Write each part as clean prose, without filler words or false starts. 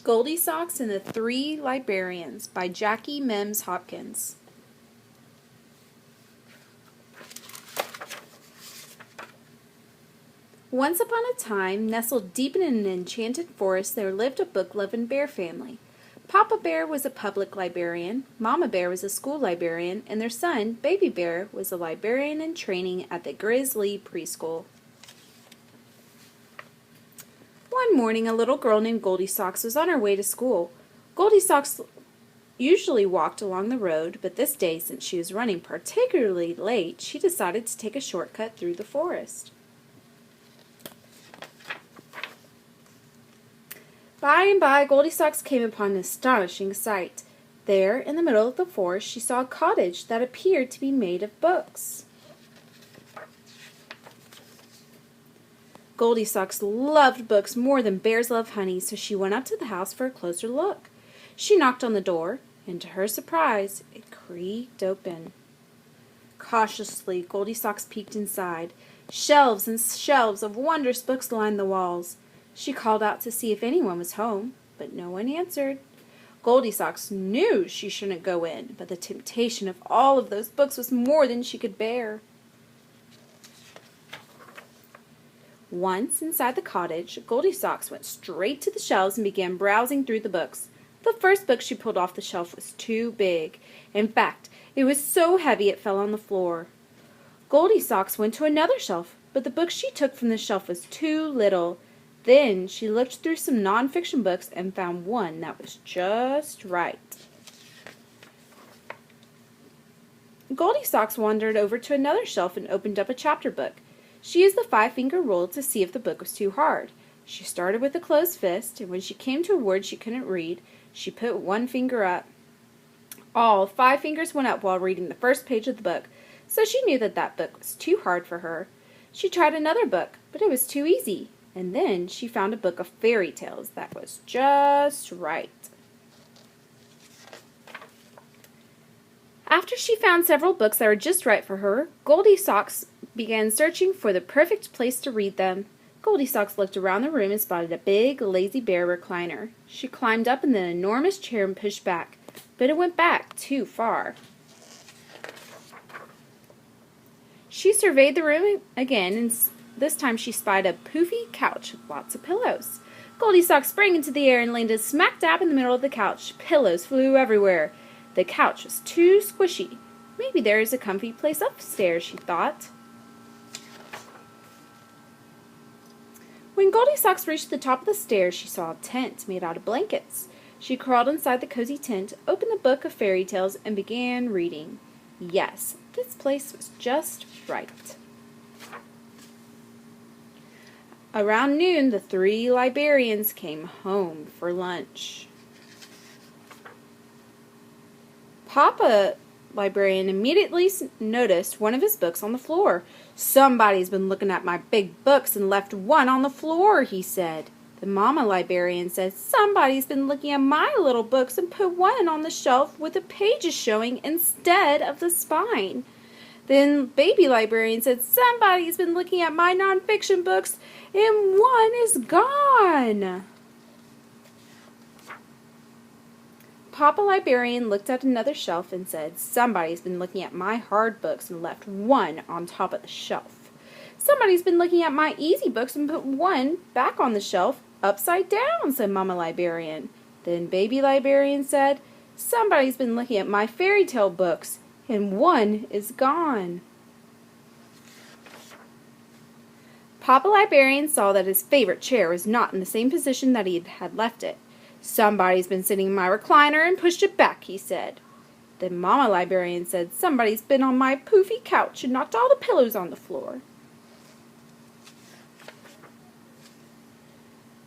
Goldisocks and the Three Librarians by Jackie Mims Hopkins. Once upon a time, nestled deep in an enchanted forest, there lived a book-loving bear family. Papa Bear was a public librarian, Mama Bear was a school librarian, and their son, Baby Bear, was a librarian in training at the Grizzly Preschool. One morning, a little girl named Goldisocks was on her way to school. Goldisocks usually walked along the road, but this day, since she was running particularly late, she decided to take a shortcut through the forest. By and by, Goldisocks came upon an astonishing sight. There, in the middle of the forest, she saw a cottage that appeared to be made of books. Goldisocks loved books more than bears love honey, so she went up to the house for a closer look. She knocked on the door, and to her surprise, it creaked open. Cautiously, Goldisocks peeked inside. Shelves and shelves of wondrous books lined the walls. She called out to see if anyone was home, but no one answered. Goldisocks knew she shouldn't go in, but the temptation of all of those books was more than she could bear. Once inside the cottage, Goldisocks went straight to the shelves and began browsing through the books. The first book she pulled off the shelf was too big. In fact, it was so heavy it fell on the floor. Goldisocks went to another shelf, but the book she took from the shelf was too little. Then she looked through some nonfiction books and found one that was just right. Goldisocks wandered over to another shelf and opened up a chapter book. She used the 5-finger rule to see if the book was too hard. She started with a closed fist, and when she came to a word she couldn't read, she put one finger up. All 5 fingers went up while reading the first page of the book, so she knew that that book was too hard for her. She tried another book, but it was too easy. And then she found a book of fairy tales that was just right. After she found several books that were just right for her, Goldisocks began searching for the perfect place to read them. Goldisocks looked around the room and spotted a big, lazy bear recliner. She climbed up in the enormous chair and pushed back, but it went back too far. She surveyed the room again, and this time she spied a poofy couch with lots of pillows. Goldisocks sprang into the air and landed smack dab in the middle of the couch. Pillows flew everywhere. The couch was too squishy. Maybe there is a comfy place upstairs, she thought. When Goldisocks reached the top of the stairs, she saw a tent made out of blankets. She crawled inside the cozy tent, opened the book of fairy tales, and began reading. Yes, this place was just right. Around noon, the 3 librarians came home for lunch. Papa Librarian immediately noticed one of his books on the floor. "Somebody's been looking at my big books and left one on the floor," he said. The Mama Librarian said, "Somebody's been looking at my little books and put one on the shelf with the pages showing instead of the spine." Then Baby Librarian said, "Somebody's been looking at my nonfiction books and one is gone." Papa Librarian looked at another shelf and said, "Somebody's been looking at my hard books and left one on top of the shelf." "Somebody's been looking at my easy books and put one back on the shelf upside down," said Mama Librarian. Then Baby Librarian said, "Somebody's been looking at my fairy tale books and one is gone." Papa Librarian saw that his favorite chair was not in the same position that he had left it. "Somebody's been sitting in my recliner and pushed it back," he said. Then Mama Librarian said, "Somebody's been on my poofy couch and knocked all the pillows on the floor."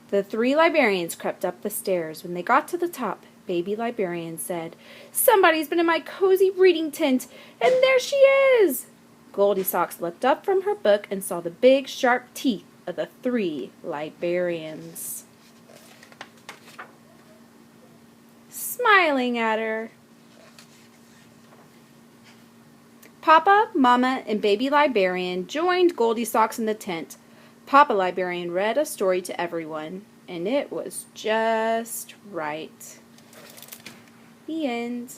The 3 librarians crept up the stairs. When they got to the top, Baby Librarian said, "Somebody's been in my cozy reading tent, and there she is!" Goldisocks looked up from her book and saw the big, sharp teeth of the 3 librarians smiling at her. Papa, Mama, and Baby Librarian joined Goldisocks in the tent. Papa Librarian read a story to everyone, and it was just right. The end.